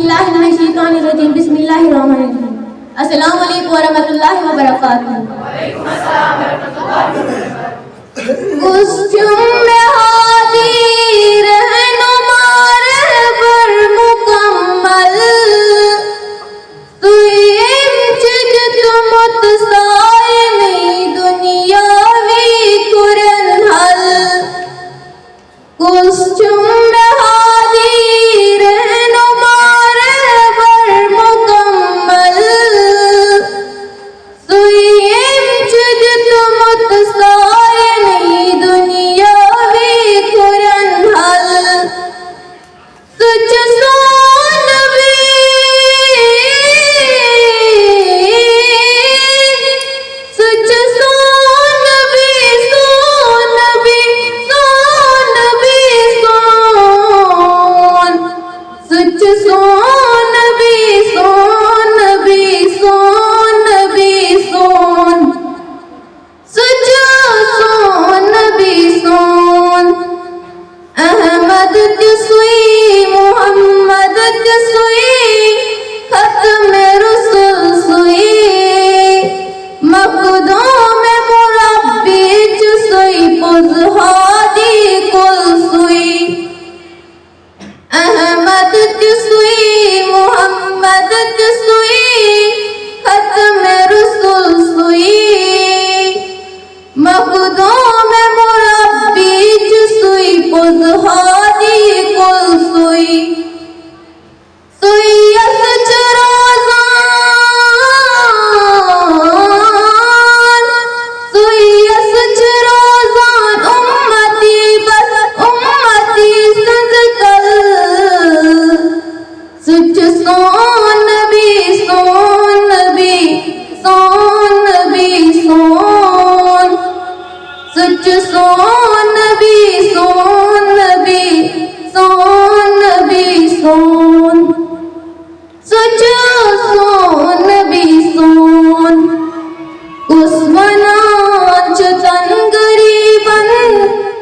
बिस्मिल्लाहिर्रहमानिर्रहीम बिस्मिल्लाहिर्रहमानिर्रहीम। अस्सलामु अलैकुम वरहमतुल्लाहि वबरकातुहू। उस जुम्मे हादी रहनुमा रहबर मुकम्मल तुयम चिज तुमत सायनी दुनियावी कुरन हल। उस जुम्मे हादी रहनुमा रहबर मुकम्मल तुयम चिज तुमत सायनी दुनियावी कुरन हल। तुझ सोन भी तुझ सोन भी सोन भी सोन भी सोन तुझ सोन भी सोन भी सोन भी सोन तुझ सोन भी सोन। अहमद तिसुई मोहम्मद तिसुई खत्म रसूल सुई मखदूम मुरब्बी तिसुई पुज़हादी कुल सुई। अहमद तिसुई मोहम्मद तिसुई खत्म रसूल सुई मखदूम मुरब्बी तिसुई पुज़हादी कुल सुई। सुयस चरोज़ान सुयस चरोज़ान उम्मती बस उम्मती सजकल। सुच सोन भी सोन भी सोन भी सोन सुच सोन भी सोन भी सोन भी सोन सुच सोन भी सोन। उस्मानाच तन गरीबन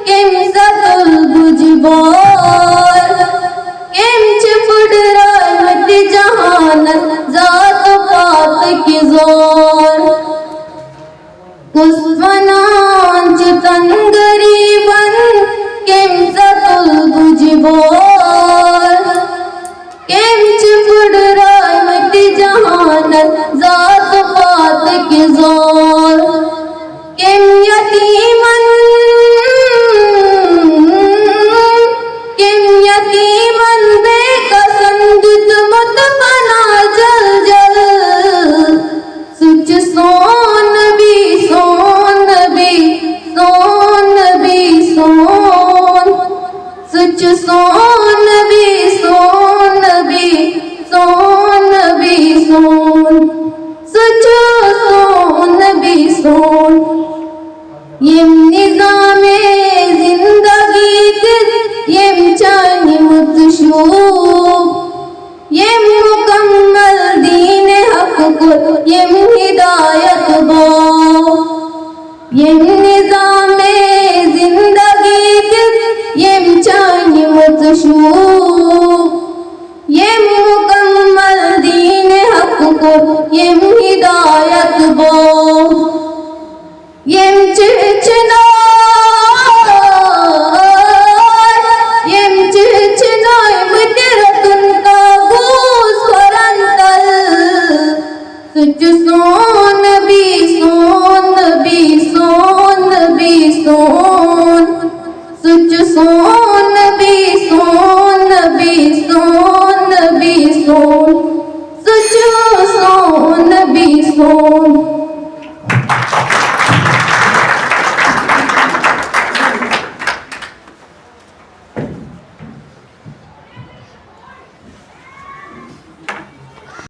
केम सतुल बुजबार केम चिपड़ रहमत जहानत जात पात की जोर। उस्मानाच तन गरीबन केम सतुल बुजबार केम चिपड़ रहमत जहानत जात पात की जोर। केम यतीमन बेकसंदित मुत बना जल जल। सुच सोन भी सोन भी सोन भी सोन सुच सोन भी सोन भी सोन भी सोन सुच सोन भी सोन। यम निज़ामे जिंदगी यम चानी मुतशूब यम मुकम्मल दीन हक को यम हिदायत बो। यम निज़ामे जिंदगी यम चानी मुतशूब यम मुकम्मल दीन हक को यम हिदायत बो। यम चिचनाय मुतरतुन का गोस फरंतल। सुच सोन भी सोन भी सोन भी सोन सुच सोन भी सोन भी सोन भी सोन सुच सोन भी सोन।